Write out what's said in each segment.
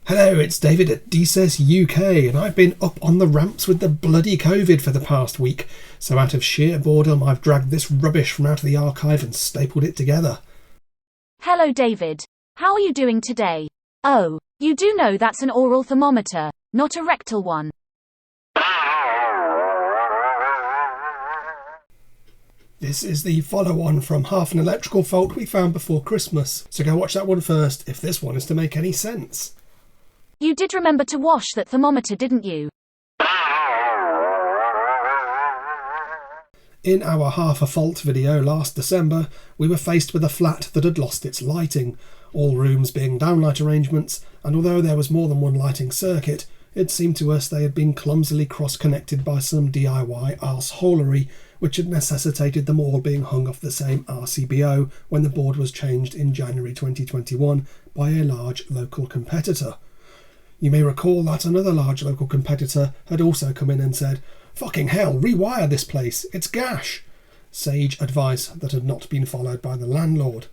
Hello, it's David at DSES UK, and I've been up on the ramps with the bloody COVID for the past week, so out of sheer boredom I've dragged this rubbish from out of the archive and stapled it together. Hello David. How are you doing today? Oh, you do know that's an oral thermometer, not a rectal one. This is the follow-on from Half an Electrical Fault we found before Christmas, so go watch that one first if this one is to make any sense. You did remember to wash that thermometer, didn't you? In our Half a Fault video last December, we were faced with a flat that had lost its lighting, all rooms being downlight arrangements, and although there was more than one lighting circuit, it seemed to us they had been clumsily cross-connected by some DIY arseholery, which had necessitated them all being hung off the same RCBO when the board was changed in January 2021 by a large local competitor. You may recall that another large local competitor had also come in and said, "Fucking hell, rewire this place, it's gash." Sage advice that had not been followed by the landlord.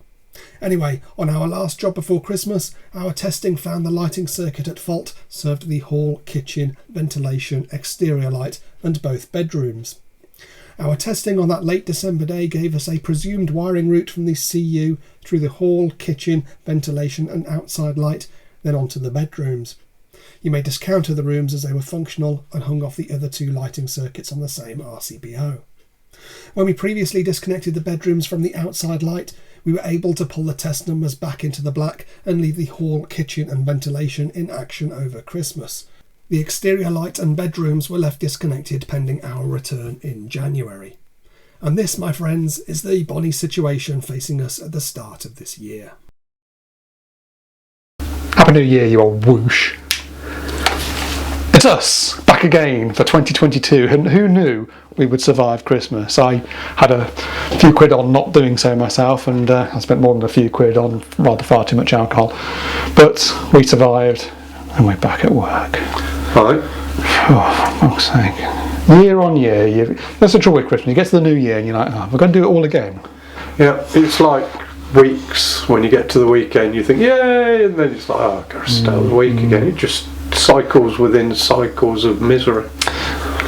Anyway, on our last job before Christmas, our testing found the lighting circuit at fault served the hall, kitchen, ventilation, exterior light and both bedrooms. Our testing on that late December day gave us a presumed wiring route from the CU through the hall, kitchen, ventilation and outside light, then onto the bedrooms. You may discounter the rooms as they were functional and hung off the other two lighting circuits on the same RCBO. When we previously disconnected the bedrooms from the outside light, we were able to pull the test numbers back into the black and leave the hall, kitchen and ventilation in action over Christmas. The exterior light and bedrooms were left disconnected pending our return in January. And this, my friends, is the bonny situation facing us at the start of this year. Happy New Year, you old whoosh. It's us, back again for 2022, and who knew we would survive Christmas? I had a few quid on not doing so myself, and I spent more than a few quid on rather far too much alcohol. But we survived, and we're back at work. Right. Oh, for fuck's sake. Year on year, that's the trouble with Christmas. You get to the new year and you're like, oh, we're going to do it all again. Yeah, it's like weeks. When you get to the weekend, you think, yay, and then it's like, oh, I've got to start the week again. It just cycles within cycles of misery.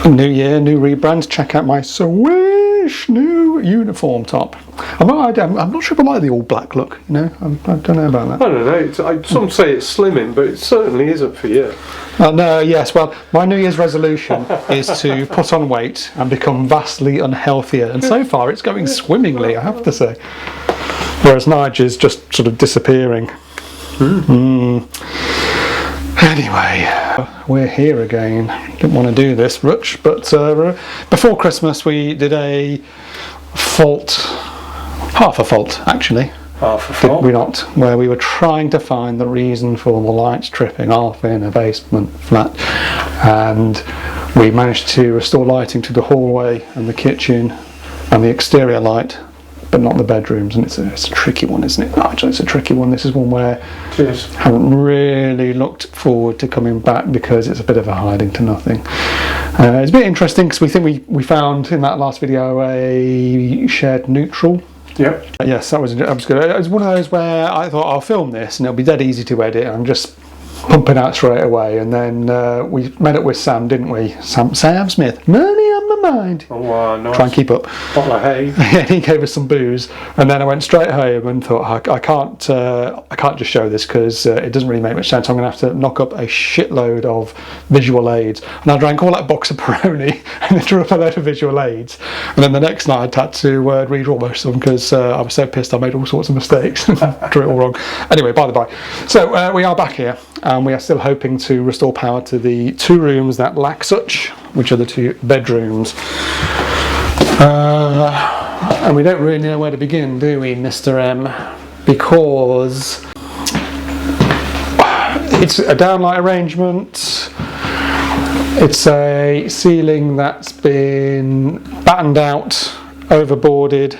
New year, new rebrands. Check out my Swish new uniform top. I'm not sure if I like the all black look. You know, I don't know about that. I don't know. Some say it's slimming, but it certainly isn't for you. No, yes. Well, my New Year's resolution is to put on weight and become vastly unhealthier, and so far it's going swimmingly, I have to say. Whereas Nigel's just sort of disappearing. Anyway, we're here again. Didn't want to do this, Rutch, but before Christmas we did a fault, half a fault actually. Half a fault? Did we not? Where we were trying to find the reason for the lights tripping off in a basement flat, and we managed to restore lighting to the hallway and the kitchen and the exterior light, but not the bedrooms, and it's a tricky one, isn't it? Nigel, it's a tricky one. This is one where I haven't really looked forward to coming back because it's a bit of a hiding to nothing. It's a bit interesting because we think we found in that last video a shared neutral. Yep. Yes, that was good. It was one of those where I thought I'll film this and it'll be dead easy to edit. I'm just pumping out straight away, and then we met up with Sam, didn't we? Sam Smith. Money on my mind. Oh, nice. Try and keep up. Bottle of hay. Yeah, he gave us some booze, and then I went straight home and thought I can't just show this because it doesn't really make much sense. I'm going to have to knock up a shitload of visual aids, and I drank all that box of Peroni and then drew up a load of visual aids, and then the next night I had to read almost of them because I was so pissed I made all sorts of mistakes. Drew it all wrong. Anyway, by the by, so we are back here. And we are still hoping to restore power to the two rooms that lack such, which are the two bedrooms. And we don't really know where to begin, do we, Mr. M? Because it's a downlight arrangement. It's a ceiling that's been battened out, overboarded.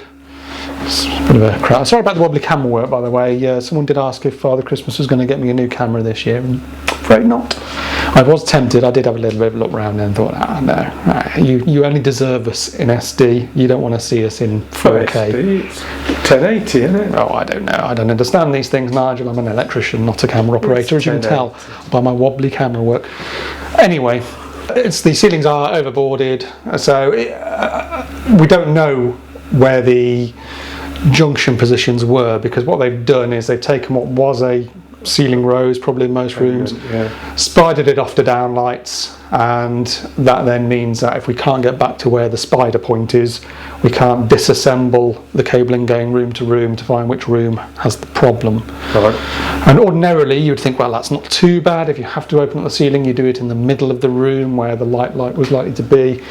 It's a bit of a crowd. Sorry about the wobbly camera work, by the way. Someone did ask if Father Christmas was going to get me a new camera this year, and afraid not. I was tempted. I did have a little bit of a look around and thought, no, you only deserve us in SD. You don't want to see us in 4K. SD, it's 1080, isn't it? Oh, I don't know. I don't understand these things, Nigel. I'm an electrician, not a camera operator, as you can tell by my wobbly camera work. Anyway, the ceilings are overboarded, so we don't know where the junction positions were, because what they've done is they've taken what was a ceiling rose, probably in most rooms, spidered it off to downlights, and that then means that if we can't get back to where the spider point is, we can't disassemble the cabling going room to room to find which room has the problem. Right. And ordinarily you'd think, well, that's not too bad. If you have to open up the ceiling, you do it in the middle of the room where the light was likely to be.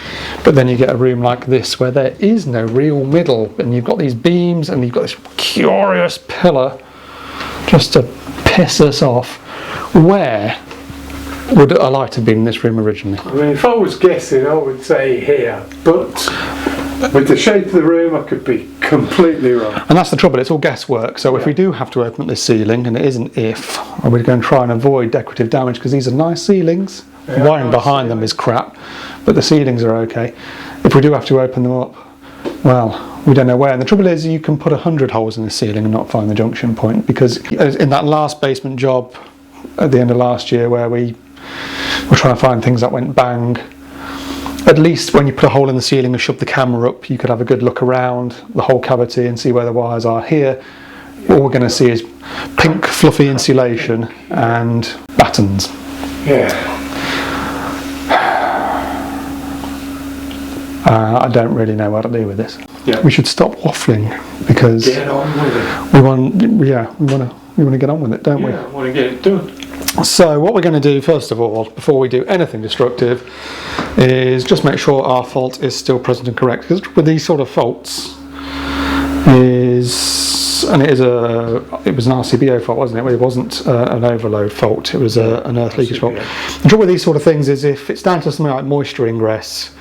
But then you get a room like this where there is no real middle, and you've got these beams and you've got this curious pillar just to piss us off. Where would a light have been in this room originally? I mean, if I was guessing, I would say here, but with the shape of the room, I could be completely wrong. And that's the trouble, it's all guesswork. So if we do have to open up this ceiling, and it isn't if, and we're going to try and avoid decorative damage, because these are nice ceilings, the wiring behind them is crap, but the ceilings are okay. If we do have to open them up, well, we don't know where. And the trouble is, you can put 100 holes in the ceiling and not find the junction point, because in that last basement job at the end of last year where we were trying to find things that went bang, at least when you put a hole in the ceiling and shove the camera up, you could have a good look around the whole cavity and see where the wires are. Here, all we're going to see is pink fluffy insulation and battens. Yeah. I don't really know what to do with this. Yeah. We should stop waffling, because Get on with it. we want to get on with it, don't we? Yeah, I want to get it done. So what we're going to do first of all, before we do anything destructive, is just make sure our fault is still present and correct. Because with these sort of faults, it was an RCBO fault, wasn't it? It wasn't an overload fault. It was an earth leakage fault. The trouble with these sort of things is, if it's down to something like moisture ingress,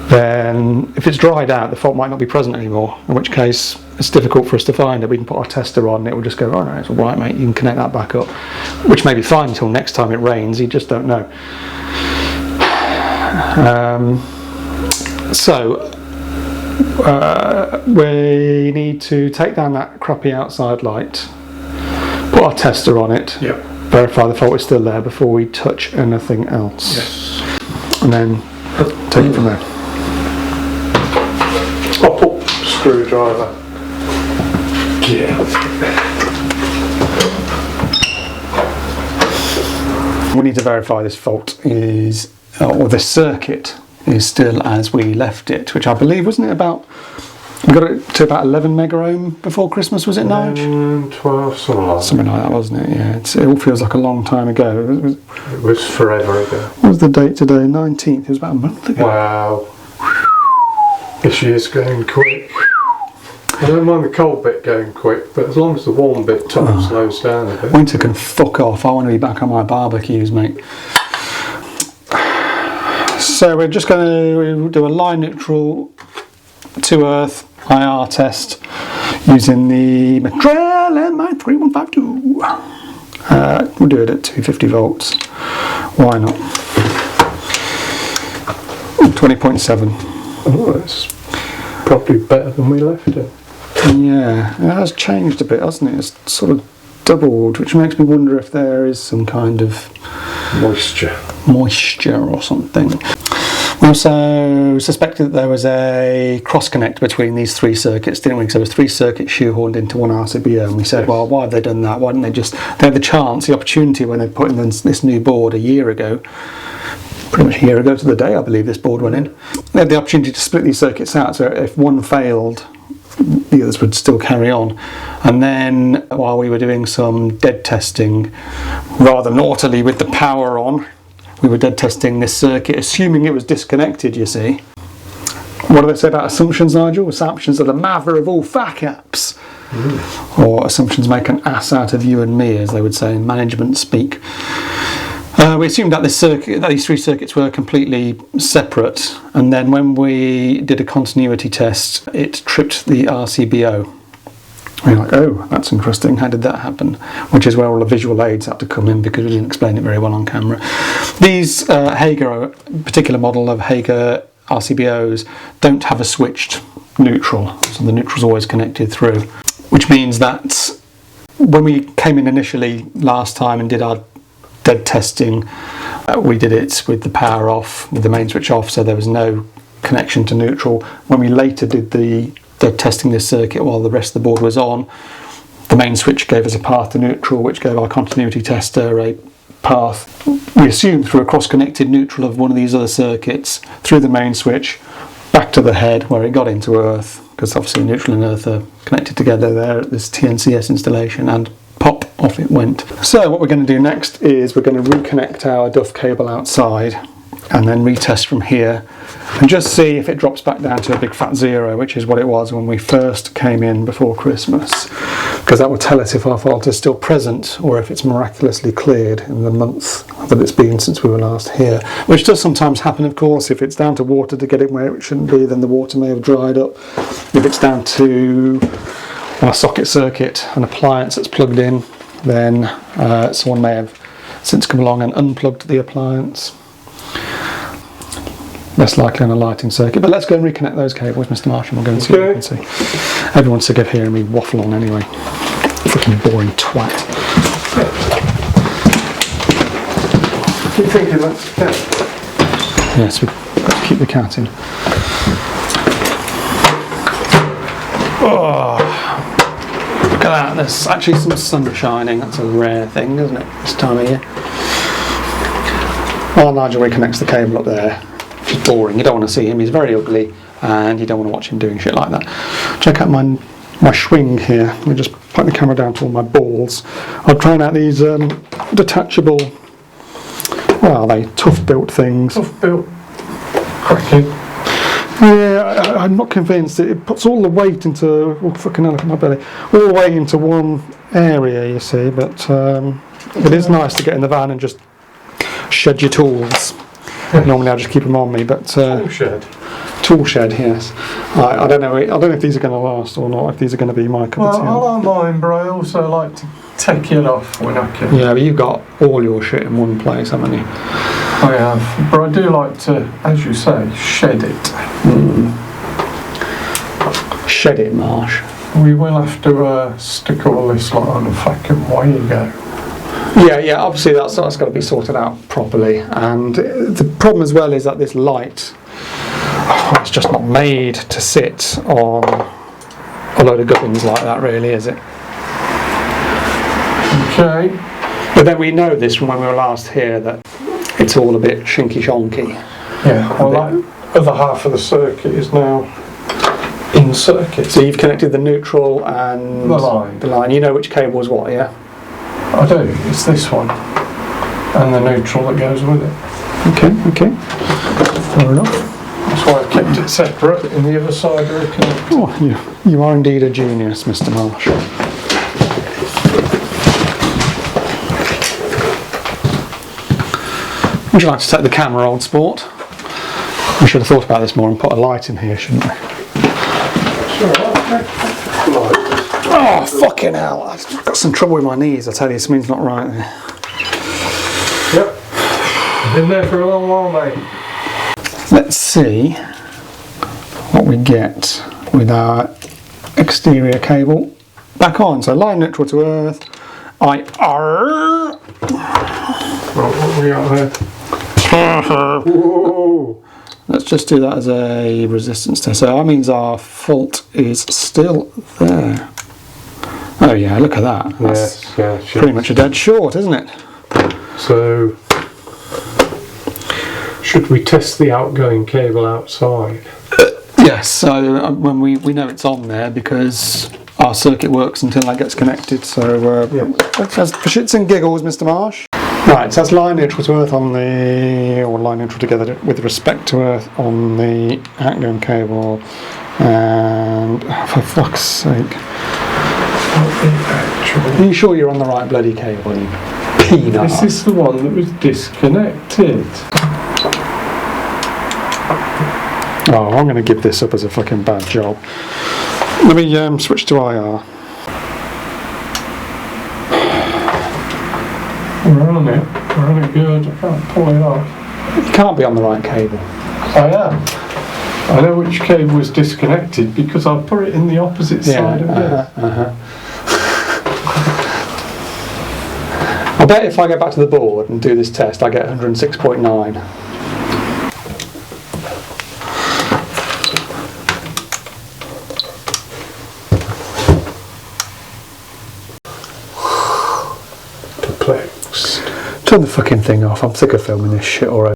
then if it's dried out, the fault might not be present anymore, in which case it's difficult for us to find it. We can put our tester on, it will just go, oh no, it's all right, mate, you can connect that back up, which may be fine until next time it rains. You just don't know. We need to take down that crappy outside light, put our tester on it, verify the fault is still there before we touch anything else. Yes. And then take it from there. I'll put screwdriver. Yeah. We need to verify this fault is, or this circuit is still as we left it, which I believe, wasn't it about, we got it to about 11 mega ohm before Christmas, was it, Nige? 12, something like that, wasn't it? Yeah, it all feels like a long time ago. It was forever ago. What was the date today? 19th. It was about a month ago. Wow. This year's going quick. I don't mind the cold bit going quick, but as long as the warm bit slows down a bit. Winter can fuck off. I want to be back on my barbecues, mate. So we're just going to do a line neutral to earth IR test using the Matrel MI3152. We'll do it at 250 volts. Why not? 20.7. Oh, that's probably better than we left it. Yeah, it has changed a bit, hasn't it? It's sort of doubled, which makes me wonder if there is some kind of moisture or something. We also suspected that there was a cross-connect between these three circuits, didn't we? Because there was three circuits shoehorned into one RCBO, and we said, well, why have they done that? Why didn't they just... They had the chance, the opportunity when they put in this new board a year ago, pretty much a year ago to the day, I believe this board went in. They had the opportunity to split these circuits out, so if one failed, the others would still carry on. And then, while we were doing some dead testing, rather naughtily with the power on, we were dead testing this circuit, assuming it was disconnected, you see. What do they say about assumptions, Nigel? Assumptions are the mother of all fuck-ups. Or assumptions make an ass out of you and me, as they would say in management speak. We assumed that these three circuits were completely separate, and then when we did a continuity test, it tripped the RCBO. We're like, oh, that's interesting. How did that happen? Which is where all the visual aids had to come in because we didn't explain it very well on camera. These Hager, particular model of Hager RCBOs, don't have a switched neutral, so the neutral's always connected through. Which means that when we came in initially last time and did our dead testing, we did it with the power off, with the main switch off, so there was no connection to neutral. When we later did the dead testing this circuit while the rest of the board was on, the main switch gave us a path to neutral, which gave our continuity tester a path, we assumed, through a cross-connected neutral of one of these other circuits, through the main switch, back to the head where it got into earth, because obviously neutral and earth are connected together there at this TNCS installation, and pop, off it went. So what we're going to do next is we're going to reconnect our DUF cable outside and then retest from here and just see if it drops back down to a big fat 0, which is what it was when we first came in before Christmas, because that will tell us if our fault is still present or if it's miraculously cleared in the month that it's been since we were last here, which does sometimes happen, of course. If it's down to water to get it where it shouldn't be, then the water may have dried up. If it's down to our socket circuit, an appliance that's plugged in, then someone may have since come along and unplugged the appliance. Less likely on a lighting circuit, but let's go and reconnect those cables, Mr. Marsh, and we'll go and see what we can see. Everyone's sick of hearing me waffle on anyway. Fucking boring twat. Keep thinking that's the cat. Yes, we've got to keep the cat in. Oh, look at that, there's actually some sun shining. That's a rare thing, isn't it, this time of year? While Nigel reconnects the cable up there, which is boring, you don't want to see him, he's very ugly, and you don't want to watch him doing shit like that. Check out my swing here. Let me just point the camera down to all my balls. I'm trying out these detachable, well, they tough built things. Tough built. Cracking. Yeah, I'm not convinced. It puts all the weight into, oh fucking hell, look at my belly, all the weight into one area, you see, but it is nice to get in the van and just shed your tools. Normally I just keep them on me, but Tool shed. Tool shed, yes. I don't know if these are going to last or not, if these are going to be my cup of tea. Well, I like mine, but I also like to take it off when I can. Yeah, but you've got all your shit in one place, haven't you? I have, but I do like to, as you say, shed it. Shed it, Marsh. We will have to stick all this lot on a fucking way you go. Yeah, obviously that's got to be sorted out properly, and the problem as well is that this light, it's just not made to sit on a load of gubbins like that, really, is it? Okay. But then we know this from when we were last here that it's all a bit shinky shonky. Yeah, well that other half of the circuit is now in circuit. So you've connected the neutral and The line. You know which cable's what, yeah? I do, it's this one. And the neutral that goes with it. Okay. Fair enough. That's why I've kept it separate in the other side of the connector. Oh, you are indeed a genius, Mr. Marsh. Would you like to take the camera, old sport? We should have thought about this more and put a light in here, shouldn't we? Oh, fucking hell. I've got some trouble with my knees, I tell you, something's not right there. Yep. Been there for a long while, mate. Let's see what we get with our exterior cable back on. So line neutral to earth. Right, what we got there? Whoa. Let's just do that as a resistance test. So that means our fault is still there. Oh yeah, look at that. That's pretty much a dead short, isn't it? So, should we test the outgoing cable outside? Yes, so when we know it's on there because our circuit works until that gets connected. So that's for shits and giggles, Mr. Marsh. Right, so that's line neutral to earth on the, or line neutral together with respect to earth on the outgoing cable, and for fuck's sake. Are you sure you're on the right bloody cable, you peanut? This is the one that was disconnected. Oh, I'm going to give this up as a fucking bad job. Let me switch to IR. it. Really good. I can't pull it off. You can't be on the right cable. I am. I know which cable was disconnected because I put it in the opposite side of it. I bet if I go back to the board and do this test, I get 106.9. Perplexed. Turn the fucking thing off. I'm sick of filming this shit already.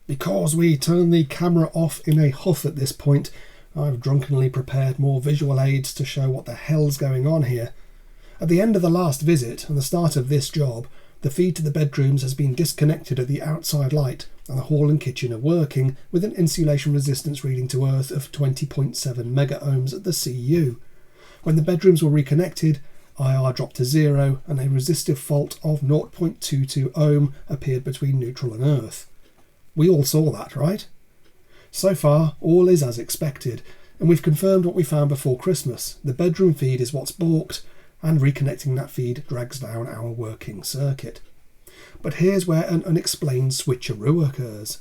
Because we turn the camera off in a huff at this point, I've drunkenly prepared more visual aids to show what the hell's going on here. At the end of the last visit and the start of this job, the feed to the bedrooms has been disconnected at the outside light, and the hall and kitchen are working with an insulation resistance reading to earth of 20.7 mega ohms at the CU. When the bedrooms were reconnected, IR dropped to 0 and a resistive fault of 0.22 ohm appeared between neutral and earth. We all saw that, right? So far, all is as expected, and we've confirmed what we found before Christmas. The bedroom feed is what's balked, and reconnecting that feed drags down our working circuit. But here's where an unexplained switcheroo occurs.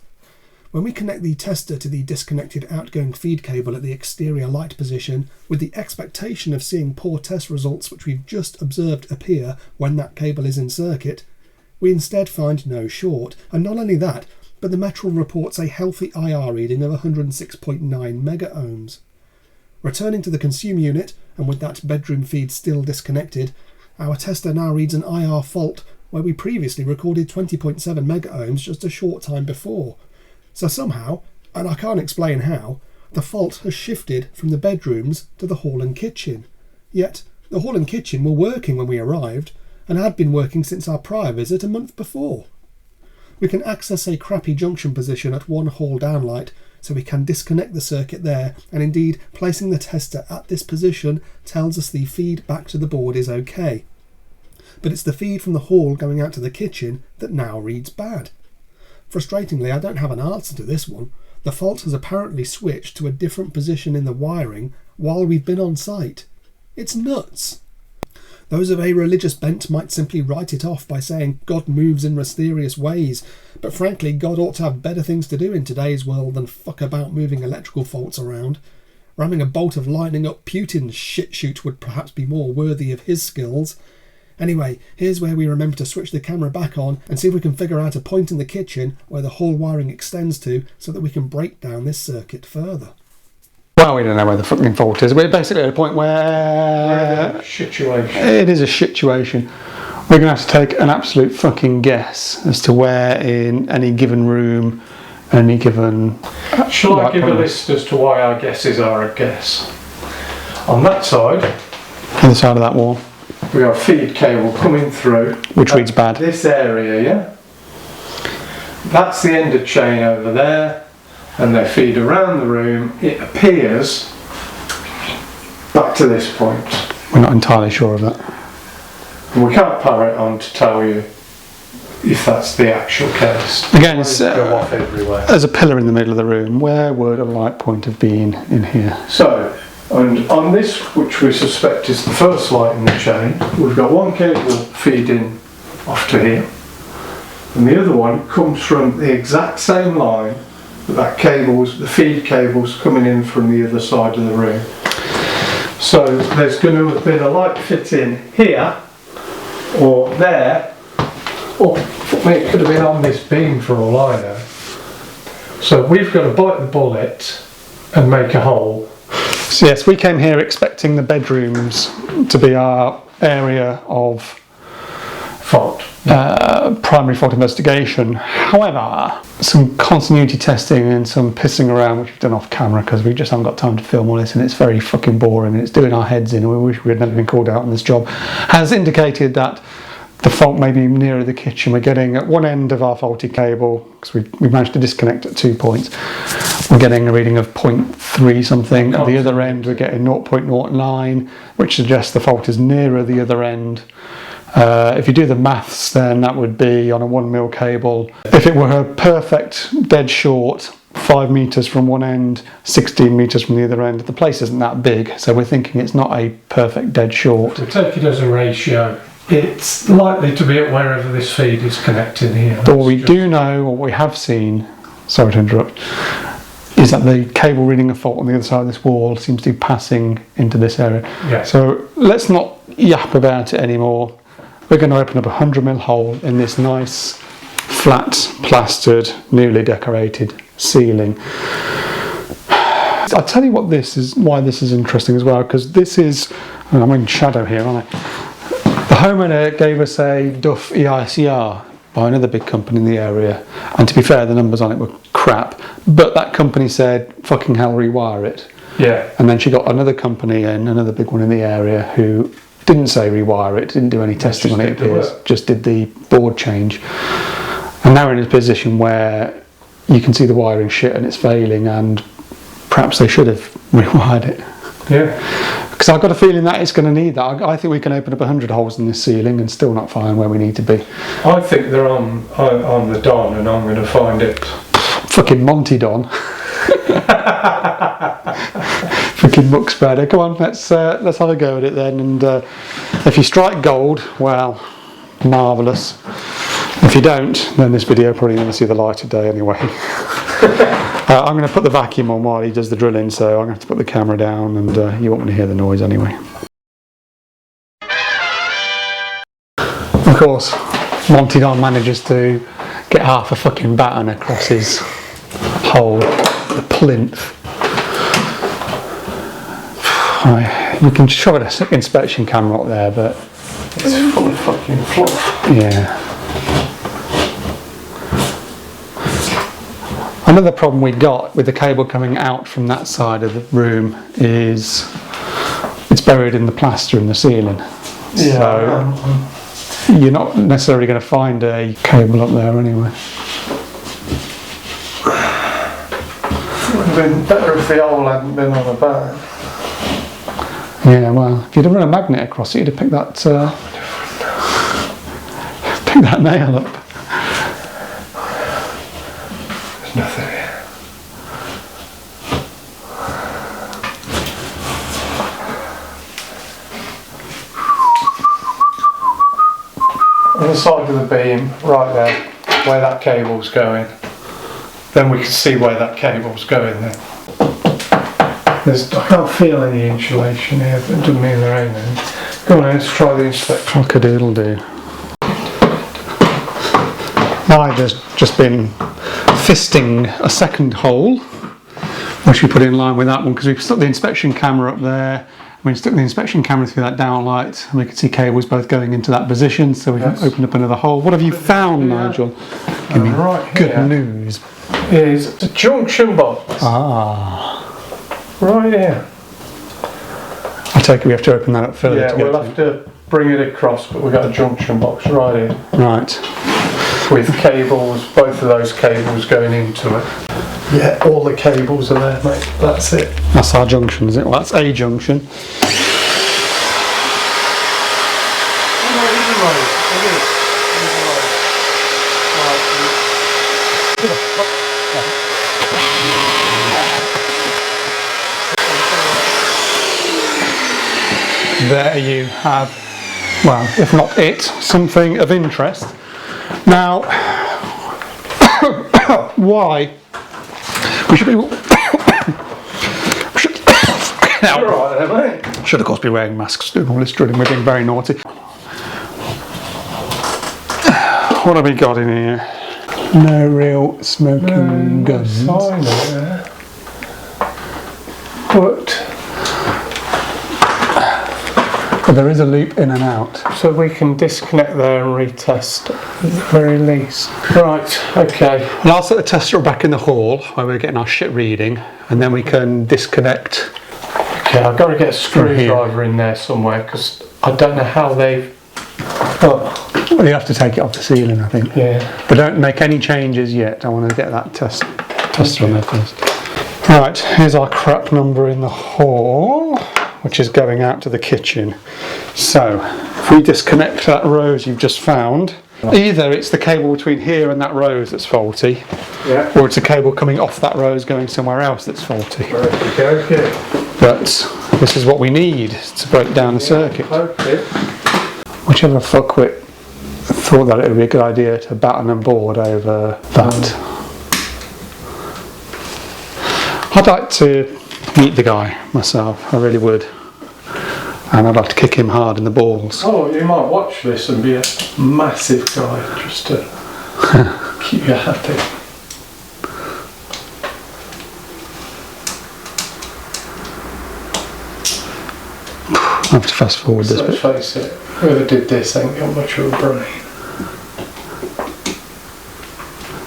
When we connect the tester to the disconnected outgoing feed cable at the exterior light position, with the expectation of seeing poor test results which we've just observed appear when that cable is in circuit, we instead find no short, and not only that, but the Metral reports a healthy IR reading of 106.9 mega ohms. Returning to the consume unit, and with that bedroom feed still disconnected, our tester now reads an IR fault where we previously recorded 20.7 mega ohms just a short time before. So somehow, and I can't explain how, the fault has shifted from the bedrooms to the hall and kitchen. Yet, the hall and kitchen were working when we arrived, and had been working since our prior visit a month before. We can access a crappy junction position at one hall downlight, so we can disconnect the circuit there, and indeed placing the tester at this position tells us the feed back to the board is okay. But it's the feed from the hall going out to the kitchen that now reads bad. Frustratingly, I don't have an answer to this one. The fault has apparently switched to a different position in the wiring while we've been on site. It's nuts. Those of a religious bent might simply write it off by saying God moves in mysterious ways, but frankly God ought to have better things to do in today's world than fuck about moving electrical faults around. Ramming a bolt of lightning up Putin's shit chute would perhaps be more worthy of his skills. Anyway, here's where we remember to switch the camera back on and see if we can figure out a point in the kitchen where the whole wiring extends to so that we can break down this circuit further. Well, we don't know where the fucking fault is. We're basically at a point where it is a situation. We're going to have to take an absolute fucking guess as to where in any given room, any given... Shall I give a list as to why our guesses are a guess? On that side, on the side of that wall, we have a feed cable coming through. Which reads bad. This area, yeah? That's the end of chain over there. And they feed around the room. It appears back to this point. We're not entirely sure of that. And we can't power it on to tell you if that's the actual case. Again, it's go off everywhere. There's a pillar in the middle of the room. Where would a light point have been in here? So, and on this, which we suspect is the first light in the chain, we've got one cable feeding off to here, and the other one comes from the exact same line. That cable's, the feed cable's coming in from the other side of the room. So there's going to have been a light fit in here or there, or it could have been on this beam for all I know. So we've got to bite the bullet and make a hole. So yes, we came here expecting the bedrooms to be our area of fault. Primary fault investigation. However, some continuity testing and some pissing around, which we've done off camera because we just haven't got time to film all this, and it's very fucking boring and it's doing our heads in, and we wish we had never been called out on this job, has indicated that the fault may be nearer the kitchen. We're getting at one end of our faulty cable, because we managed to disconnect at 2 points, we're getting a reading of 0.3 something. At the other end we're getting 0.09, which suggests the fault is nearer the other end. If you do the maths, then that would be on a 1mm cable. If it were a perfect dead short, 5 metres from one end, 16 metres from the other end, the place isn't that big, so we're thinking it's not a perfect dead short. We take it as a ratio. It's likely to be at wherever this feed is connecting here. But what we do know, or what we have seen, sorry to interrupt, is that the cable reading a fault on the other side of this wall seems to be passing into this area. Yeah. So let's not yap about it anymore. We're going to open up a 100mm hole in this nice, flat, plastered, newly decorated ceiling. I'll tell you what this is, why this is interesting as well, because this is, I'm in shadow here, aren't I? The homeowner gave us a Duff EICR by another big company in the area, and to be fair, the numbers on it were crap, but that company said, fucking hell, rewire it. Yeah. And then she got another company in, another big one in the area, who didn't say rewire it, didn't do any testing on it, just did the board change. And now we're in a position where you can see the wiring shit and it's failing, and perhaps they should have rewired it. Yeah. Because I've got a feeling that it's going to need that. I think we can open up 100 holes in this ceiling and still not find where we need to be. I think they're on the Don, and I'm going to find it. Fucking Monty Don. Fucking muck spreader. Come on, let's have a go at it then. And if you strike gold, well, marvellous. If you don't, then this video probably never see the light of day anyway. I'm going to put the vacuum on while he does the drilling, so I'm going to have to put the camera down, and you won't want to hear the noise anyway. Of course, Monty Don manages to get half a fucking batten across his hole, the plinth. Right, you can shove an inspection camera up there, but it's full of fucking fluff. Yeah. Another problem we got with the cable coming out from that side of the room is it's buried in the plaster in the ceiling. Yeah. So you're not necessarily going to find a cable up there anyway. It would have been better if the hole hadn't been on a band. Yeah, well, if you'd have run a magnet across it, you'd have picked that nail up. There's nothing here. On the side of the beam, right there, where that cable's going, then we can see where that cable's going then. I can't feel any insulation here, but it doesn't mean there ain't any. Come on, let's try the inspection. Cock-a-doodle-doo. I've just been fisting a second hole, which we put in line with that one, because we stuck the inspection camera up there. We stuck the inspection camera through that downlight, and we could see cables both going into that position, so we opened up another hole. What have you found, Nigel? Give me right good here news. Is a junction box. Ah. Right here. I take it we have to open that up further. Yeah, we'll have to bring it across, but we've got a junction box right here. Right. With cables, both of those cables going into it. Yeah, all the cables are there, mate. That's it. That's our junction, is it? Well, that's a junction. There you have, well, if not it, something of interest. Now, why? We should be. Should of course be wearing masks doing all this drilling. We're being very naughty. What have we got in here? No real smoking guns. But there is a loop in and out. So we can disconnect there and retest at the very least. Right, okay. And I'll set the tester back in the hall where we're getting our shit reading, and then we can disconnect. Okay, I've got to get a screwdriver in there somewhere, because I don't know how they've... Oh. Well, you have to take it off the ceiling, I think. Yeah. But don't make any changes yet. I want to get that tester on there first. Right, here's our crap number in the hall, which is going out to the kitchen. So, if we disconnect that rose you've just found, either it's the cable between here and that rose that's faulty, or it's a cable coming off that rose going somewhere else that's faulty. Okay. But this is what we need to break down the circuit. Okay. whichever fuckwit thought that it would be a good idea to batten and board over that. I'd like to meet the guy myself, I really would. And I'd like to kick him hard in the balls. Oh, you might watch this and be a massive guy just to keep you happy. I have to fast forward this bit. Let's face it, whoever did this ain't got much of a brain.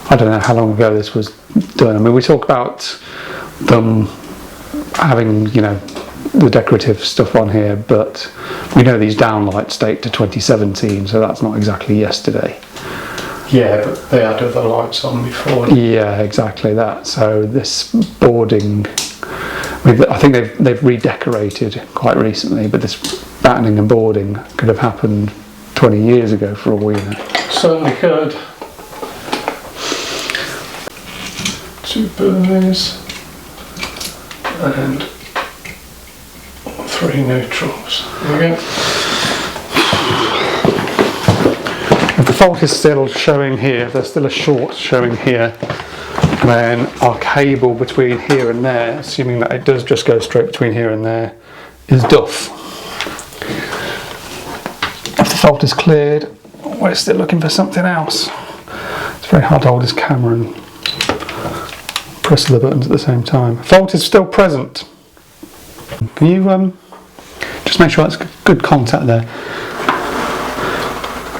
I don't know how long ago this was done. I mean, we talk about them having, you know, the decorative stuff on here, but we know these downlights date to 2017, so that's not exactly yesterday. Yeah, but they had other lights on before. Yeah, exactly that. So this boarding, I think they've redecorated quite recently, but this battening and boarding could have happened 20 years ago for all we know. Certainly could. 2 burnies and 3 neutrals. There we go. If the fault is still showing here, there's still a short showing here, then our cable between here and there, assuming that it does just go straight between here and there, is duff. If the fault is cleared, we're still looking for something else. It's very hard to hold this camera and press the buttons at the same time. Fault is still present. Can you just make sure that's good contact there?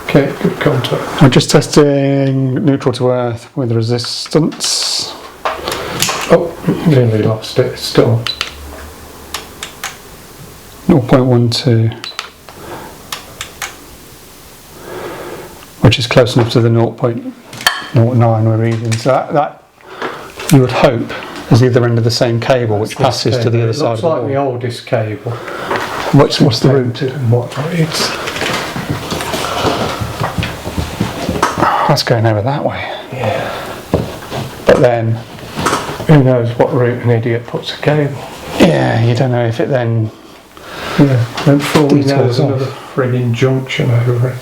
Okay, good contact. I'm just testing neutral to earth with resistance. Oh, nearly lost it. It's still 0.12, which is close enough to the 0.09 we're reading. So that you would hope is the other end of the same cable, which passes to the other side of the wall. Looks like the wall. oldest cable. What's the route? And whatnot. That's going over that way. Yeah. But then, who knows what route an idiot puts a cable. yeah, you don't know if it then. Yeah. And before we know, Details there's another off. frigging junction over it.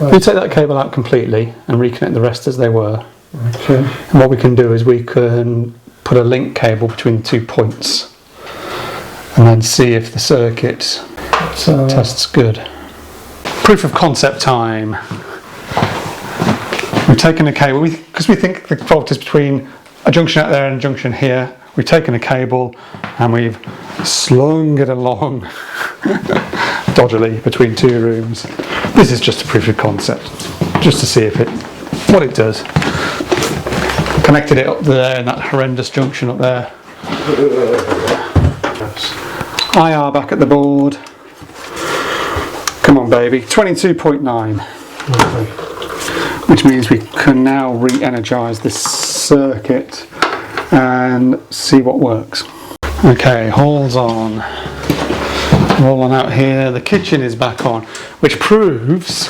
If you take that cable out completely and reconnect the rest as they were, Okay. and what we can do is we can put a link cable between the 2 points and then see if the circuit tests good. Proof of concept time. We've taken a cable, because we think the fault is between a junction out there and a junction here. We've taken a cable and we've slung it along dodgily between 2 rooms. This is just a proof of concept, just to see what it does. Connected it up there in that horrendous junction up there. IR back at the board. Come on, baby. 22.9. Which means we can now re-energise this circuit and see what works. Okay, hall's on. Roll on out here. The kitchen is back on, which proves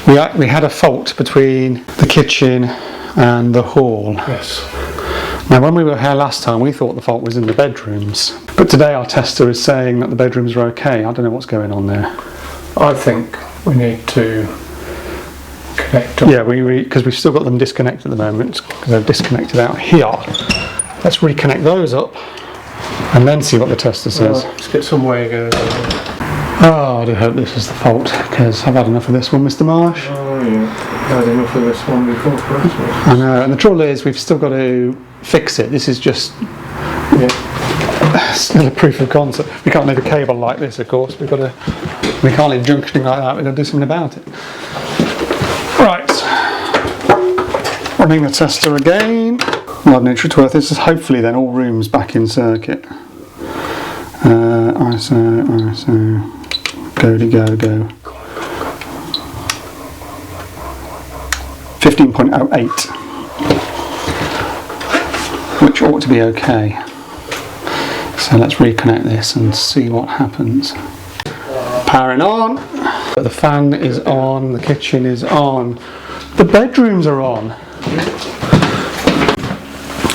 we had a fault between the kitchen and the hall. Yes. Now, when we were here last time, we thought the fault was in the bedrooms, but today our tester is saying that the bedrooms are okay. I don't know what's going on there. I think we need to connect up. Yeah, because we've still got them disconnected at the moment, because they're disconnected out here. Let's reconnect those up and then see what the tester says. Let's get some way going. Oh, I do hope this is the fault, because I've had enough of this one, Mr. Marsh. Oh yeah, had enough of this one before Christmas. I know, and the trouble is we've still got to fix it. This is just still a proof of concept. We can't leave a cable like this, of course. We can't leave junctioning like that. We've got to do something about it. Right, running the tester again. Well, neutral to earth. This is hopefully then all rooms back in circuit. ISO, go. 15.08, which ought to be okay. So let's reconnect this and see what happens. Powering on. The fan is on, the kitchen is on, the bedrooms are on.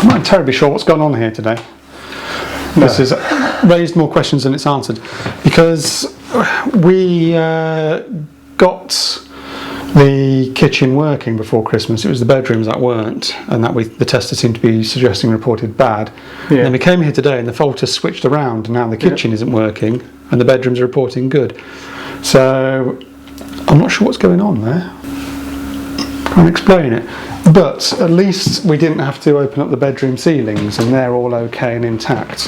I'm not terribly sure what's gone on here today. This has raised more questions than it's answered, because we got the kitchen working before Christmas. It was the bedrooms that weren't, and that the tester seemed to be suggesting reported bad. Yeah. And then we came here today and the fault has switched around, and now the kitchen isn't working and the bedrooms are reporting good. So I'm not sure what's going on there. Can't explain it. But at least we didn't have to open up the bedroom ceilings, and they're all okay and intact.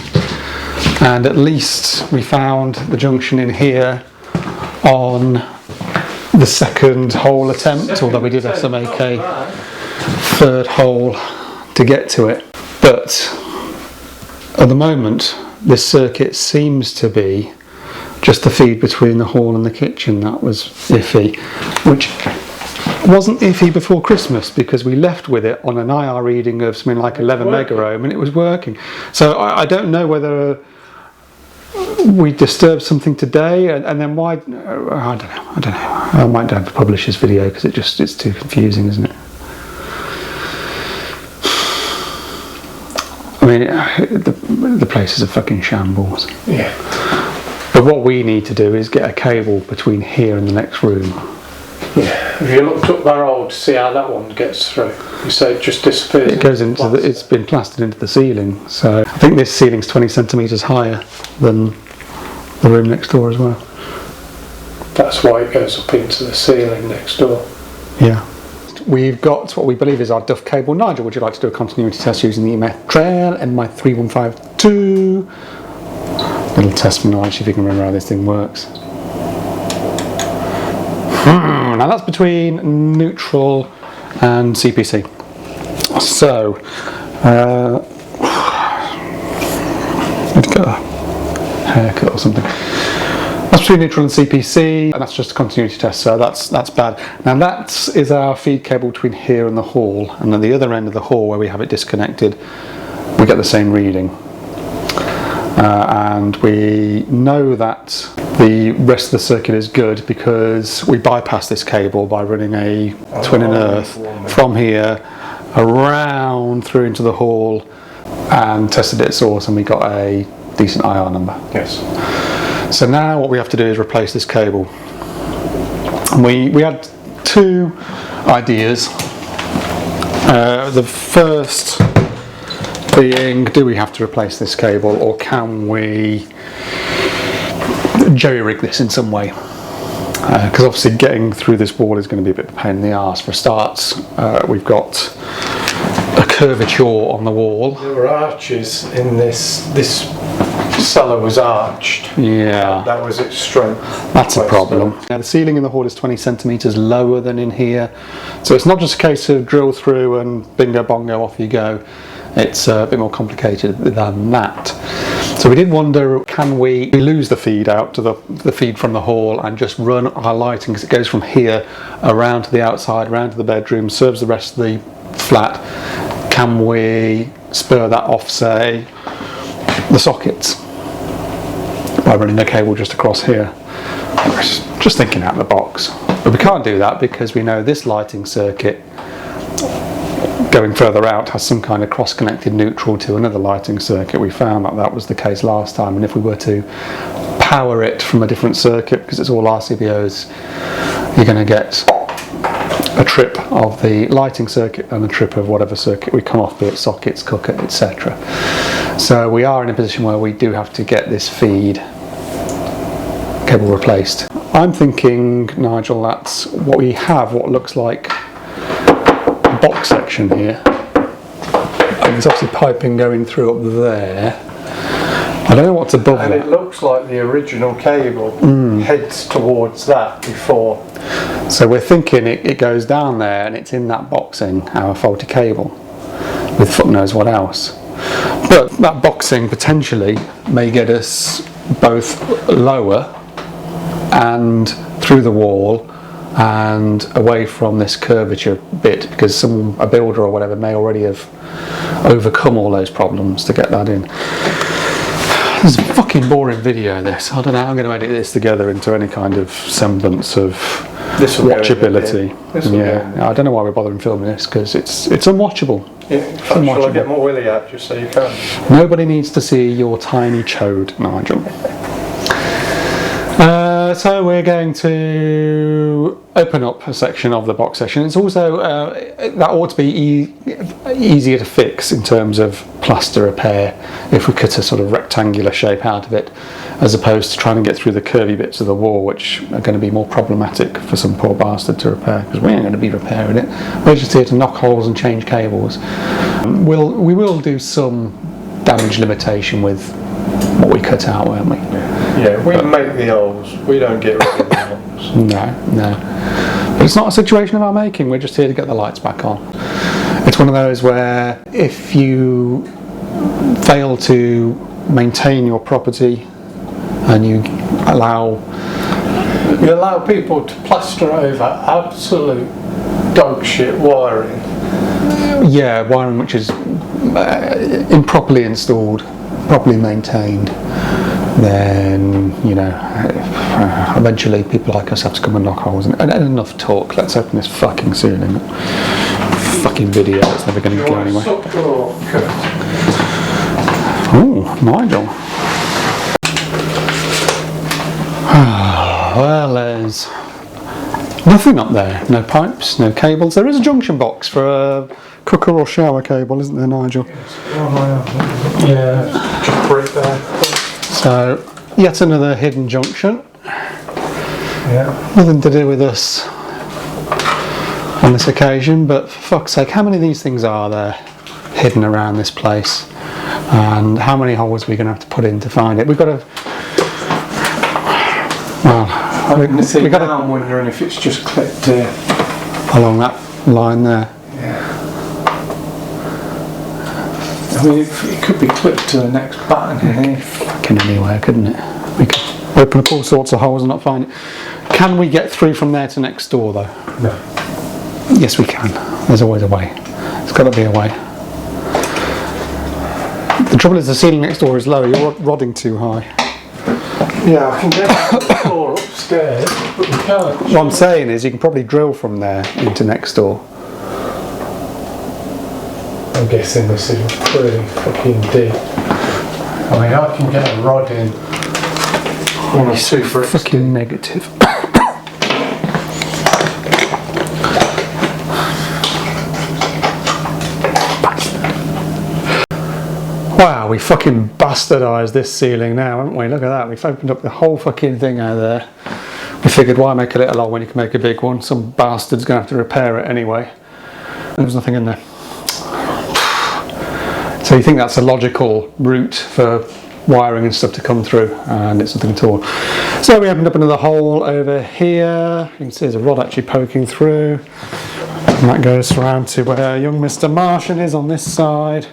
And at least we found the junction in here on the second hole attempt, although we did have to make a third hole to get to it. But at the moment this circuit seems to be just the feed between the hall and the kitchen that was iffy, which wasn't iffy before Christmas because we left with it on an IR reading of something like 11 megaohm and it was working. So I don't know whether we disturbed something today, and then why? I don't know. I might have to publish this video because it's too confusing, isn't it? I mean, the place is a fucking shambles. Yeah. But what we need to do is get a cable between here and the next room. Yeah. Have you looked up that hole to see how that one gets through? You say it just disappears. It goes into it's been plastered into the ceiling. So I think this ceiling's 20 centimetres higher than the room next door as well. That's why it goes up into the ceiling next door. Yeah. We've got what we believe is our duff cable. Nigel, would you like to do a continuity test using the EMF trail MI3152? Little test for Nigel, see if you can remember how this thing works. Now that's between neutral and CPC. So, let's get a haircut or something. That's between neutral and CPC, and that's just a continuity test, so that's bad. Now that is our feed cable between here and the hall, and at the other end of the hall where we have it disconnected, we get the same reading. And we know that the rest of the circuit is good because we bypassed this cable by running a twin and earth from here around through into the hall and tested its source, and we got a decent IR number. Yes. So now what we have to do is replace this cable. And we had two ideas. The first being, do we have to replace this cable, or can we jerry-rig this in some way? Because obviously getting through this wall is going to be a bit of a pain in the arse. For starts, we've got a curvature on the wall. There were arches in this cellar was arched. Yeah. That was its strength. That's a problem. Now the ceiling in the hall is 20 centimetres lower than in here. So it's not just a case of drill through and bingo bongo off you go. It's a bit more complicated than that. So we did wonder, can we lose the feed out to the feed from the hall and just run our lighting, because it goes from here around to the outside, around to the bedroom, serves the rest of the flat. Can we spur that off, say, the sockets by running a cable just across here? Just thinking out of the box. But we can't do that because we know this lighting circuit going further out has some kind of cross-connected neutral to another lighting circuit. We found that was the case last time, and if we were to power it from a different circuit, because it's all RCBOs, you're going to get a trip of the lighting circuit and a trip of whatever circuit we come off, be it sockets, cooker, etc. So we are in a position where we do have to get this feed cable replaced. I'm thinking, Nigel, that's what we have, what looks like box section here, and there's obviously piping going through up there. I don't know what's above and that. It looks like the original cable heads towards that before. So we're thinking it goes down there and it's in that boxing, our faulty cable, with fuck knows what else. But that boxing potentially may get us both lower and through the wall and away from this curvature bit, because a builder or whatever may already have overcome all those problems to get that in. It's a fucking boring video, this. I don't know how I'm going to edit this together into any kind of semblance of watchability. Yeah, I don't know why we're bothering filming this, because it's unwatchable. Yeah, shall I get my willy out just so you can? Nobody needs to see your tiny chode, Nigel. So we're going to open up a section of the box section. It's also, that ought to be easier to fix in terms of plaster repair if we cut a sort of rectangular shape out of it, as opposed to trying to get through the curvy bits of the wall, which are going to be more problematic for some poor bastard to repair, because we ain't going to be repairing it. We're just here to knock holes and change cables. We will do some damage limitation with what we cut out, won't we? Yeah, we make the holes, we don't get rid of the holes. No. But it's not a situation of our making, we're just here to get the lights back on. It's one of those where if you fail to maintain your property and you allow people to plaster over absolute dog shit wiring. Yeah, wiring which is improperly installed, properly maintained, then, you know, eventually people like us have to come and knock holes. And enough talk, let's open this fucking ceiling. Fucking video, it's never going to go anywhere. Oh, Nigel. Well, there's nothing up there. No pipes, no cables. There is a junction box for a cooker or shower cable, isn't there, Nigel? Yeah, just brick there. So, yet another hidden junction. Yeah. Nothing to do with us on this occasion, but for fuck's sake, how many of these things are there hidden around this place? And how many holes are we going to have to put in to find it? We've got to... Well, I'm wondering if it's just clipped here. Along that line there. Yeah. I mean, it could be clipped to the next button in here. Fucking anywhere, couldn't it? We could open up all sorts of holes and not find it. Can we get through from there to next door, though? No. Yes, we can. There's always a way. There's got to be a way. The trouble is the ceiling next door is low. You're rodding too high. Yeah, I can get the floor upstairs, but we can't. What I'm saying is you can probably drill from there into next door. I'm guessing this is pretty fucking deep. I mean, I can get a rod in. One or two bricks. Fucking negative. Wow, we fucking bastardised this ceiling now, haven't we? Look at that, we've opened up the whole fucking thing out there. We figured, why make a little hole when you can make a big one? Some bastard's going to have to repair it anyway. And there was nothing in there. So you think that's a logical route for wiring and stuff to come through, and it's nothing at all. So we opened up another hole over here. You can see there's a rod actually poking through. And that goes around to where young Mr. Martian is on this side.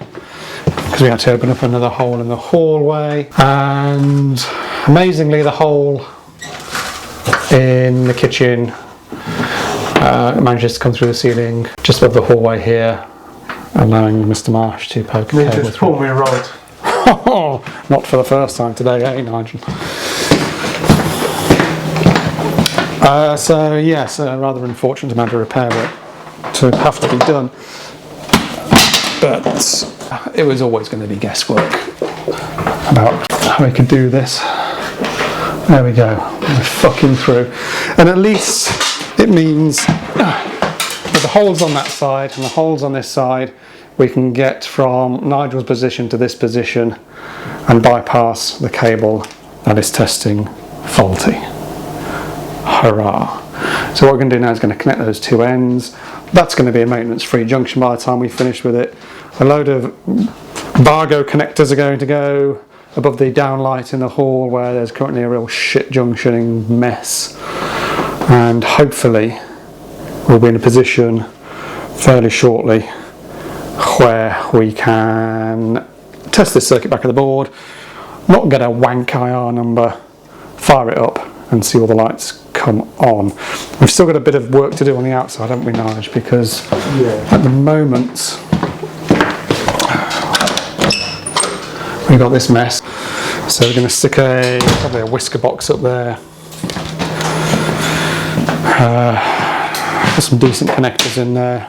Because we had to open up another hole in the hallway, and amazingly the hole in the kitchen manages to come through the ceiling just above the hallway here, allowing Mr. Marsh to poke a cable through. Just pull me a rod. Not for the first time today, eh, Nigel? So yes, a rather unfortunate amount of repair work to have to be done, but it was always going to be guesswork about how we could do this. There we go, we're fucking through. And at least it means with the holes on that side and the holes on this side, we can get from Nigel's position to this position and bypass the cable that is testing faulty. Hurrah. So what we're going to do now is going to connect those two ends. That's going to be a maintenance free junction by the time we finish with it. A load of Bargo connectors are going to go above the downlight in the hall where there's currently a real shit junctioning mess, and hopefully we'll be in a position fairly shortly where we can test this circuit back of the board, not get a wank IR number, fire it up and see all the lights come on. We've still got a bit of work to do on the outside, haven't we, Nige? Because at the moment we've got this mess, so we're going to stick probably a whisker box up there, put some decent connectors in there,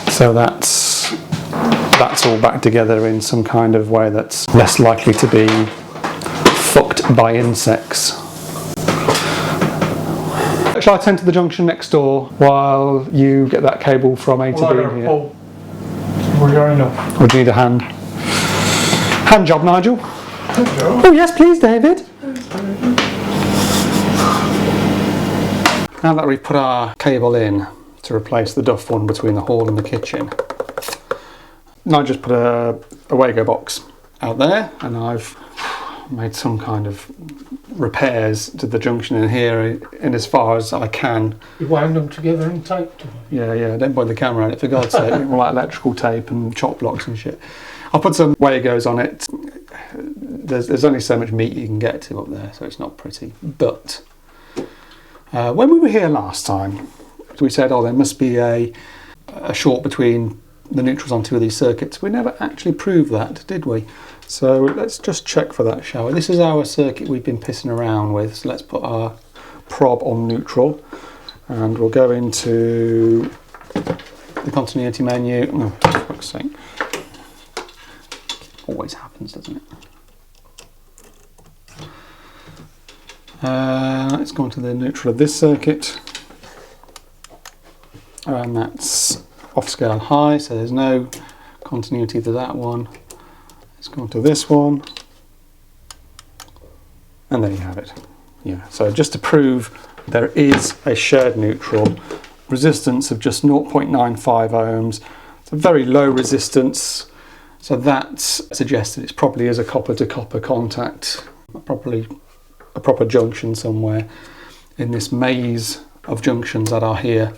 so that's all back together in some kind of way that's less likely to be fucked by insects. Shall I tend to the junction next door while you get that cable from A to B in here? We're going up. Or do you need a hand? Hand job, Nigel. Hand job. Oh yes, please, David. Now that we've put our cable in to replace the duff one between the hall and the kitchen, I just put a Wago box out there, and I've made some kind of repairs to the junction in here in as far as I can. You wound them together and taped them? Yeah, don't point the camera at it, for God's sake. Like electrical tape and chop blocks and shit. I'll put some Wagos on it. There's only so much meat you can get to up there, so it's not pretty. But when we were here last time, we said, there must be a short between the neutrals on two of these circuits. We never actually proved that, did we? So let's just check for that, shall we? This is our circuit we've been pissing around with. So let's put our prob on neutral, and we'll go into the continuity menu. Oh, for fuck's sake. Always happens, doesn't it? Let's go into the neutral of this circuit, and that's off scale high, so there's no continuity to that one. Let's go into this one, and there you have it. Yeah, so just to prove there is a shared neutral, resistance of just 0.95 ohms. It's a very low resistance, so that suggests that it probably is a copper to copper contact, probably a proper junction somewhere in this maze of junctions that are here.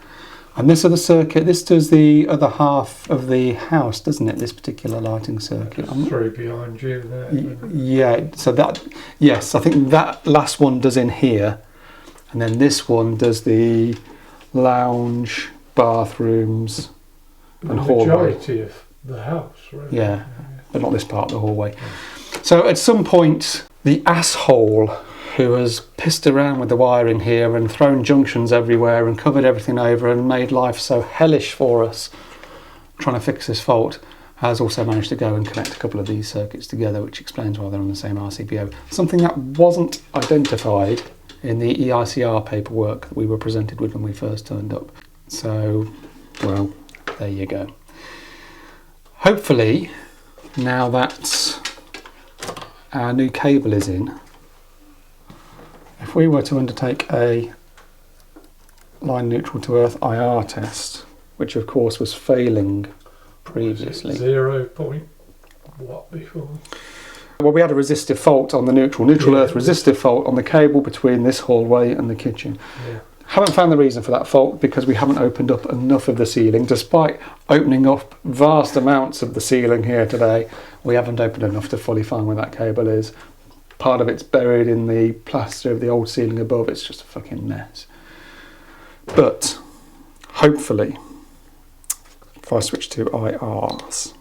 And this other circuit, this does the other half of the house, doesn't it? This particular lighting circuit. Just through behind you there. Yeah, so that, yes, I think that last one does in here, and then this one does the lounge, bathrooms, and hallway. The majority of the house, really. Yeah, but not this part of the hallway. So at some point, the asshole who has pissed around with the wiring here and thrown junctions everywhere and covered everything over and made life so hellish for us trying to fix this fault, has also managed to go and connect a couple of these circuits together, which explains why they're on the same RCPO. Something that wasn't identified in the EICR paperwork that we were presented with when we first turned up. So, well, there you go. Hopefully, now that our new cable is in, if we were to undertake a line neutral to earth IR test, which of course was failing previously. 0 point what before? Well, we had a resistive fault on the neutral earth resistive fault on the cable between this hallway and the kitchen. Yeah. Haven't found the reason for that fault because we haven't opened up enough of the ceiling. Despite opening up vast amounts of the ceiling here today, we haven't opened enough to fully find where that cable is. Part of it's buried in the plaster of the old ceiling above. It's just a fucking mess. But hopefully, if I switch to IRs,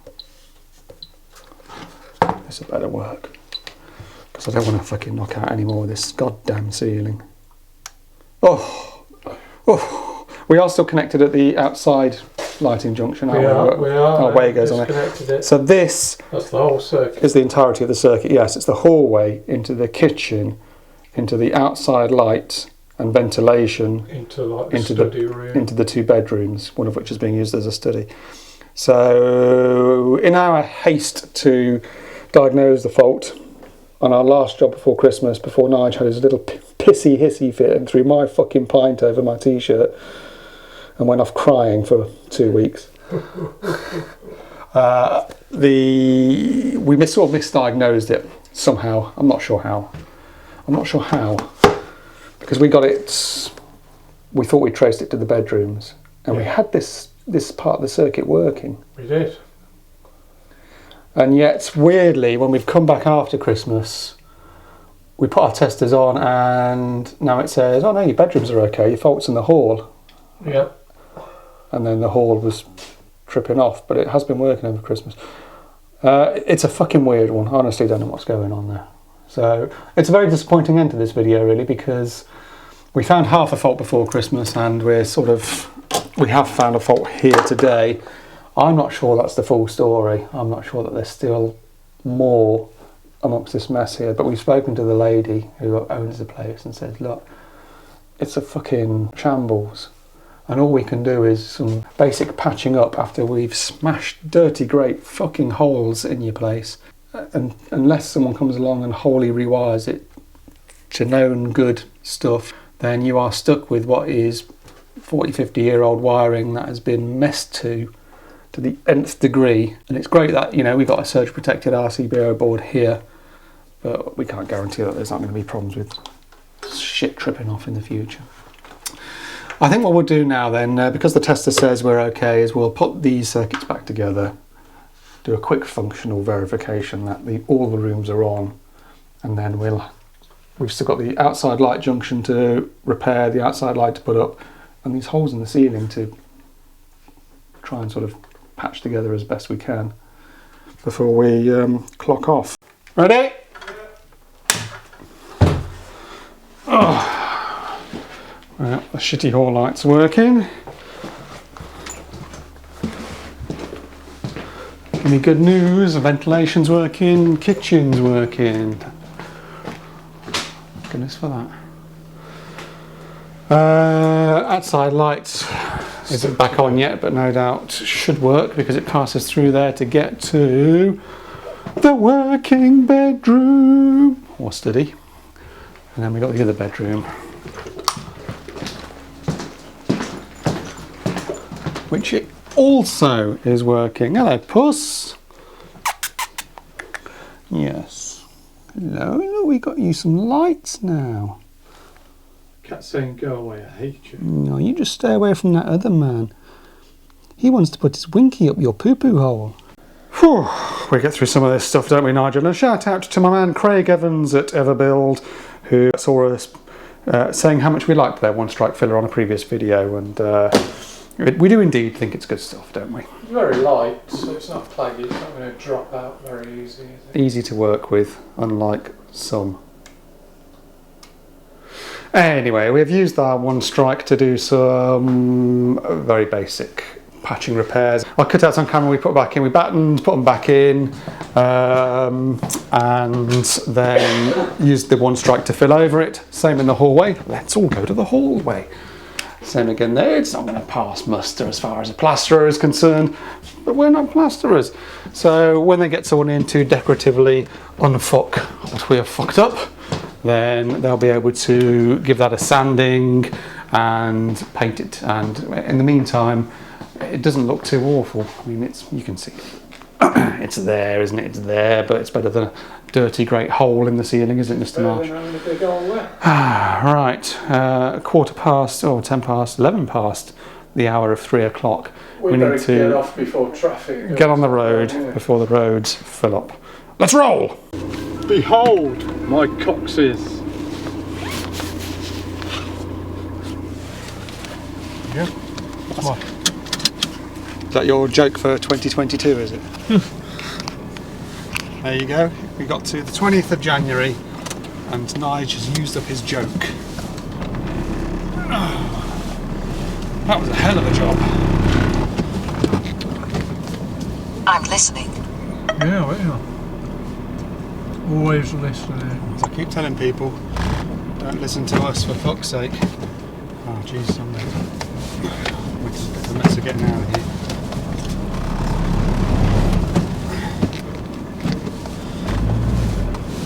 this will better work. Because I don't want to fucking knock out any more of this goddamn ceiling. Oh, we are still connected at the outside lighting junction, aren't we? We are. Our way goes on it. So that's the whole circuit. Is the entirety of the circuit. Yes, it's the hallway into the kitchen, into the outside light and ventilation, into like the study room, into the two bedrooms, one of which is being used as a study. So in our haste to diagnose the fault on our last job before Christmas, before Nigel had his little pissy hissy fit and threw my fucking pint over my t-shirt and went off crying for 2 weeks. We sort of misdiagnosed it somehow. I'm not sure how, because we thought we traced it to the bedrooms, and we had this part of the circuit working. We did. And yet, weirdly, when we've come back after Christmas, we put our testers on, and now it says, "Oh no, your bedrooms are okay. Your fault's in the hall." Yeah. And then the hall was tripping off, but it has been working over Christmas. It's a fucking weird one. I honestly don't know what's going on there. So it's a very disappointing end to this video, really, because we found half a fault before Christmas, and we have found a fault here today. I'm not sure that's the full story. I'm not sure that there's still more amongst this mess here, but we've spoken to the lady who owns the place and said, look, it's a fucking shambles. And all we can do is some basic patching up after we've smashed dirty great fucking holes in your place. And unless someone comes along and wholly rewires it to known good stuff, then you are stuck with what is 40-50-year-old wiring that has been messed to the nth degree. And it's great that, you know, we've got a surge protected RCBO board here, but we can't guarantee that there's not going to be problems with shit tripping off in the future. I think what we'll do now then, because the tester says we're okay, is we'll put these circuits back together, do a quick functional verification that all the rooms are on, and then we've still got the outside light junction to repair, the outside light to put up, and these holes in the ceiling to try and sort of patch together as best we can before we clock off. Ready? Oh. Well, the shitty hall light's working. Any good news? Ventilation's working, kitchen's working. Goodness for that. Outside lights isn't back on yet, but no doubt should work because it passes through there to get to the working bedroom or study. And then we got the other bedroom, which it also is working. Hello, puss. Yes. Hello, look, we got you some lights now. Cat's saying, go away, I hate you. No, you just stay away from that other man. He wants to put his winky up your poo-poo hole. Whew. We get through some of this stuff, don't we, Nigel? And a shout out to my man Craig Evans at Everbuild, who saw us saying how much we liked their one strike filler on a previous video, and we do indeed think it's good stuff, don't we? It's very light, so it's not plaggy, it's not going to drop out very easy, is it? Easy to work with, unlike some. Anyway, we've used our one strike to do some very basic patching repairs. Our cutouts on camera we put back in, we battened, put them back in, and then used the one strike to fill over it. Same in the hallway. Let's all go to the hallway. Same again there. It's not going to pass muster as far as a plasterer is concerned, but we're not plasterers. So when they get someone in to decoratively unfuck what we have fucked up, then they'll be able to give that a sanding and paint it. And in the meantime, it doesn't look too awful. I mean, you can see it's there, isn't it? It's there, but it's better than a dirty great hole in the ceiling, isn't it, Mr. Marsh? Right, 10 past, 11 past the hour of 3 o'clock. We need to get off before traffic. Get on the road before the roads fill up. Let's roll! Behold my coxes. Yeah. Come on. Is that your joke for 2022, is it? There you go. We got to the 20th of January and Nige has used up his joke. That was a hell of a job. I'm listening. Yeah, we are. Always listening. As I keep telling people, don't listen to us for fuck's sake. Oh Jesus, I'm there. It's a bit of a mess of getting out of here.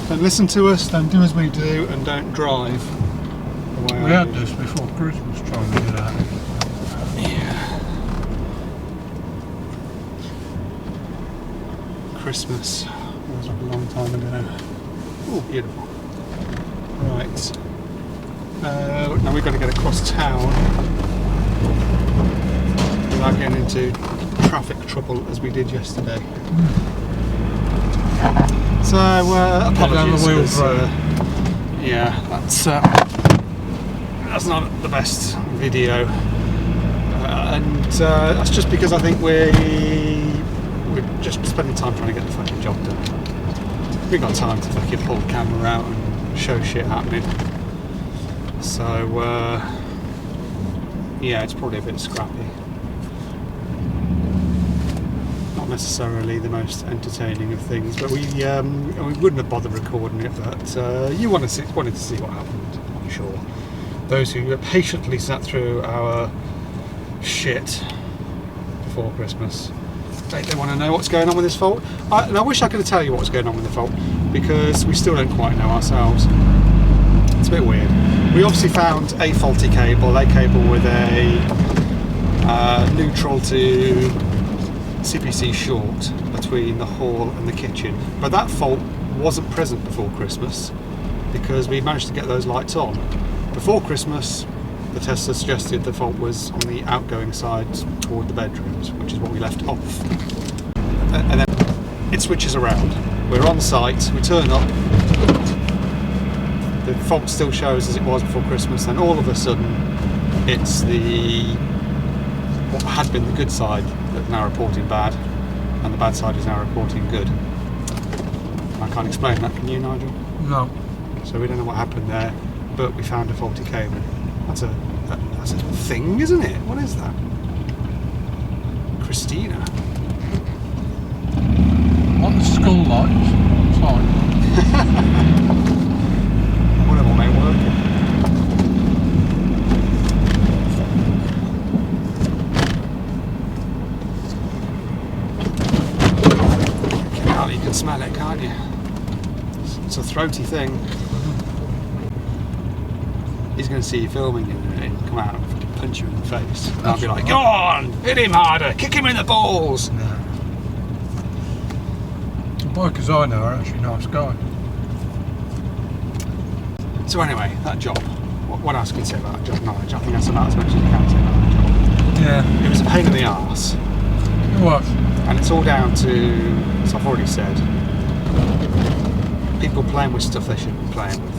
Don't listen to us, don't do as we do, and don't drive. We had this before Christmas trying to get out. Yeah. Christmas. That was like a long time ago. Oh, beautiful. Right. Now we've got to get across town without getting into traffic trouble as we did yesterday. So, apologies. Yeah, that's not the best video, and that's just because I think we're just spending time trying to get the fucking job done. We've got time to fucking pull the camera out and show shit happening. So, yeah, it's probably a bit scrappy. Not necessarily the most entertaining of things, but we wouldn't have bothered recording it, but you wanted to see what happened, I'm sure. those who patiently sat through our shit before Christmas. They want to know what's going on with this fault. And I wish I could tell you what's going on with the fault, because we still don't quite know ourselves. It's a bit weird. We obviously found a faulty cable, a cable with a neutral to CPC short between the hall and the kitchen. But that fault wasn't present before Christmas, because we managed to get those lights on. Before Christmas, the tester suggested the fault was on the outgoing side toward the bedrooms, which is what we left off. And then it switches around. We're on site, we turn up, the fault still shows as it was before Christmas, and all of a sudden it's what had been the good side that's now reporting bad, and the bad side is now reporting good. I can't explain that, can you, Nigel? No. So we don't know what happened there, but we found a faulty cable. That's a thing, isn't it? What is that? Christina. On the school lights. Fine. Whatever may work. You can smell it, can't you? It's a throaty thing. He's going to see you filming it and come out and fucking punch you in the face. And I'll be like, go on, hit him harder, kick him in the balls. No. The bikers I know are actually nice guys. So anyway, that job. What else can you say about that job, Nigel? I think that's about as much as you can say about that job. Yeah. It was a pain in the arse. It was. And it's all down to, as I've already said, people playing with stuff they shouldn't be playing with.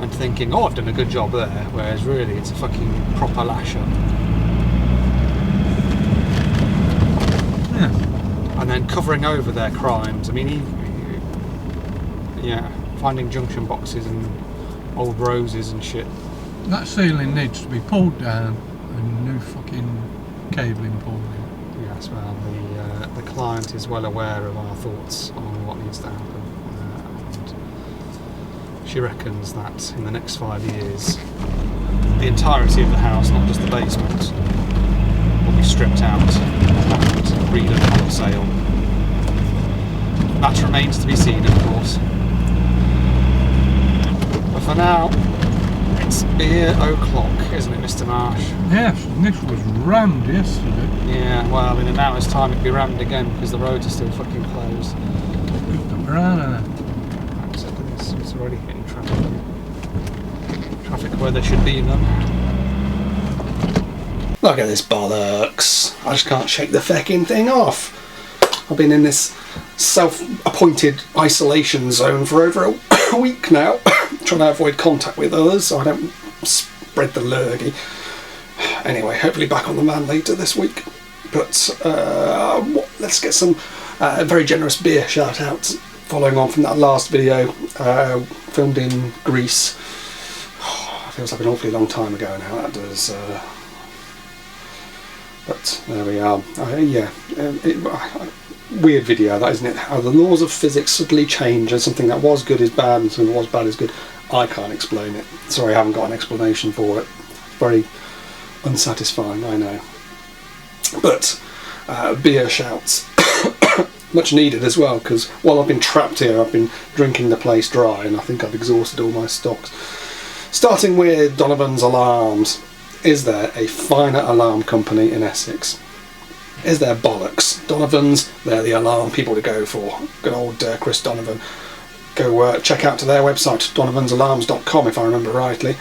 And thinking, oh, I've done a good job there, whereas really it's a fucking proper lash up. Yeah. And then covering over their crimes. I mean, finding junction boxes and old roses and shit. That ceiling needs to be pulled down and new fucking cabling pulled in. Yes, well, the client is well aware of our thoughts on what needs to happen. She reckons that in the next 5 years, the entirety of the house, not just the basement, will be stripped out and redone wholesale. That remains to be seen, of course. But for now, it's beer o'clock, isn't it, Mr. Marsh? Yes, this was rammed yesterday. Yeah, well, in an hour's time it'll be rammed again because the roads are still fucking closed. Good to run. It's already hitting traffic. Traffic where there should be none. Look at this bollocks. I just can't shake the fecking thing off. I've been in this self-appointed isolation zone for over a week now, trying to avoid contact with others so I don't spread the lurgy. Anyway, hopefully back on the man later this week. But let's get some very generous beer shout-outs. Following on from that last video, filmed in Greece. Feels like an awfully long time ago now, that does. But there we are. Weird video, that, isn't it? How the laws of physics suddenly change and something that was good is bad and something that was bad is good. I can't explain it. Sorry, I haven't got an explanation for it. Very unsatisfying, I know. But beer shouts. Much needed as well, because while I've been trapped here, I've been drinking the place dry, and I think I've exhausted all my stocks. Starting with Donovan's Alarms. Is there a finer alarm company in Essex? Is there bollocks? Donovan's, they're the alarm people to go for. Good old Chris Donovan. Go check out to their website, donovansalarms.com, if I remember rightly.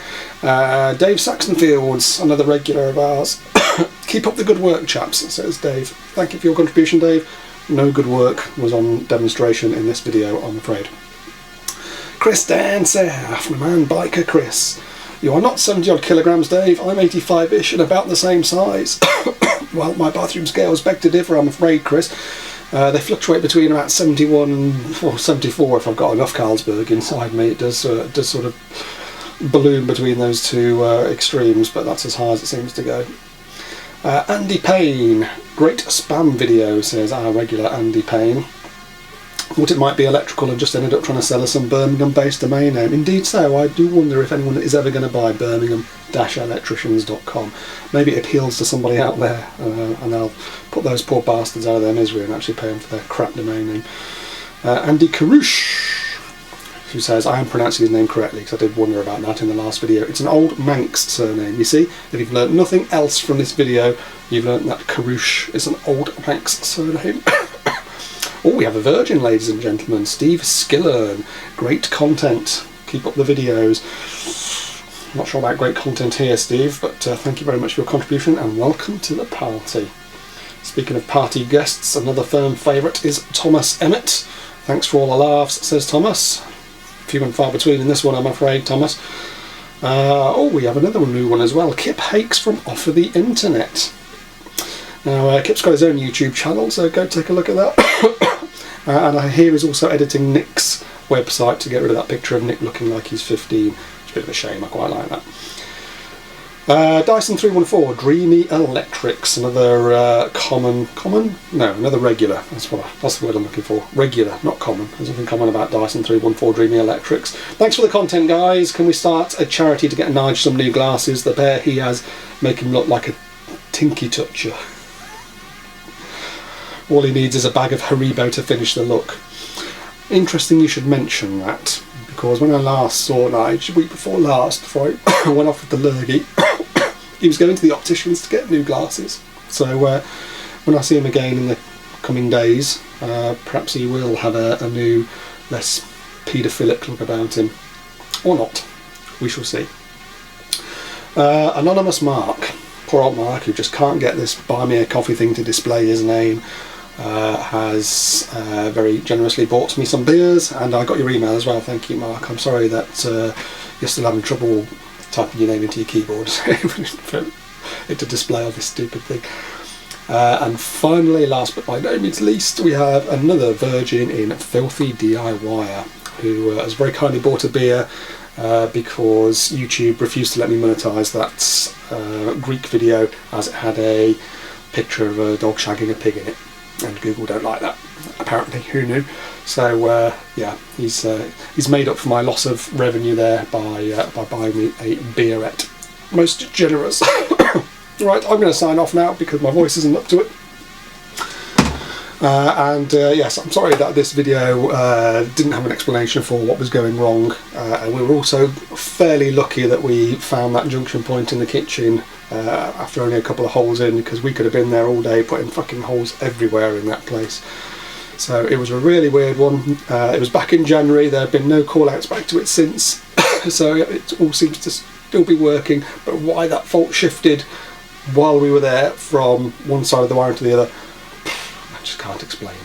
Dave Saxonfields, another regular of ours. Keep up the good work, chaps, says Dave. Thank you for your contribution, Dave. No good work was on demonstration in this video, I'm afraid. Chris Dancer, from man biker Chris. You are not 70 odd kilograms, Dave. I'm 85ish and about the same size. Well, my bathroom scales beg to differ, I'm afraid, Chris. They fluctuate between about 71 and 74 if I've got enough Carlsberg inside me. It does sort of balloon between those two extremes, but that's as high as it seems to go. Andy Payne, great spam video, says our regular Andy Payne. What it might be electrical and just ended up trying to sell us some Birmingham-based domain name. Indeed so, I do wonder if anyone is ever going to buy birmingham-electricians.com. Maybe it appeals to somebody out there, and I'll put those poor bastards out of their misery and actually pay them for their crap domain name. Andy Karush, who says, I am pronouncing his name correctly, because I did wonder about that in the last video. It's an old Manx surname. You see, if you've learnt nothing else from this video, you've learnt that Karush is an old Manx surname. Oh, we have a virgin, ladies and gentlemen. Steve Skillern. Great content. Keep up the videos. Not sure about great content here, Steve, but thank you very much for your contribution and welcome to the party. Speaking of party guests, another firm favourite is Thomas Emmett. Thanks for all the laughs, says Thomas. Few and far between in this one, I'm afraid, Thomas. Oh, we have another new one as well. Kip Hakes from Off of the Internet. Now, Kip's got his own YouTube channel, so go take a look at that. And I hear he's also editing Nick's website to get rid of that picture of Nick looking like he's 15. It's a bit of a shame, I quite like that. Dyson 314, Dreamy Electrics, another another regular. That's the word I'm looking for. Regular, not common. There's nothing common about Dyson 314 Dreamy Electrics. Thanks for the content, guys. Can we start a charity to get Nige some new glasses? The pair he has make him look like a Tinky Toucher. All he needs is a bag of Haribo to finish the look. Interesting you should mention that, because when I last saw Nige, the week before last, before I went off with the lurgy, he was going to the opticians to get new glasses. So when I see him again in the coming days, perhaps he will have a new, less paedophilic look about him. Or not. We shall see. Anonymous Mark. Poor old Mark, who just can't get this buy me a coffee thing to display his name, has very generously bought me some beers, and I got your email as well. Thank you, Mark. I'm sorry that you're still having trouble typing your name into your keyboard for it to display all this stupid thing. And finally, last but by no means least, we have another virgin in Filthy DIYer, who has very kindly bought a beer because YouTube refused to let me monetize that Greek video, as it had a picture of a dog shagging a pig in it, and Google don't like that, apparently. Who knew? So yeah, he's made up for my loss of revenue there by buying me a beerette. Most generous. Right, I'm going to sign off now because my voice isn't up to it. Yes, I'm sorry that this video didn't have an explanation for what was going wrong, and we were also fairly lucky that we found that junction point in the kitchen after only a couple of holes in, because we could have been there all day putting fucking holes everywhere in that place. So it was a really weird one. It was back in January. There have been no call outs back to it since, so it all seems to still be working, but why that fault shifted while we were there from one side of the wire to the other, I just can't explain.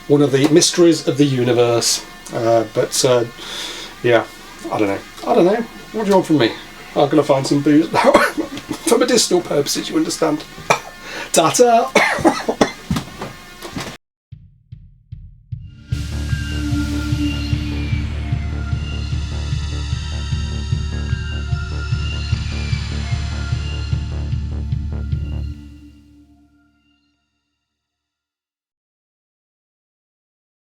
One of the mysteries of the universe. Yeah, I don't know. What do you want from me? I'm going to find some booze now. For medicinal purposes, you understand. Ta-ta!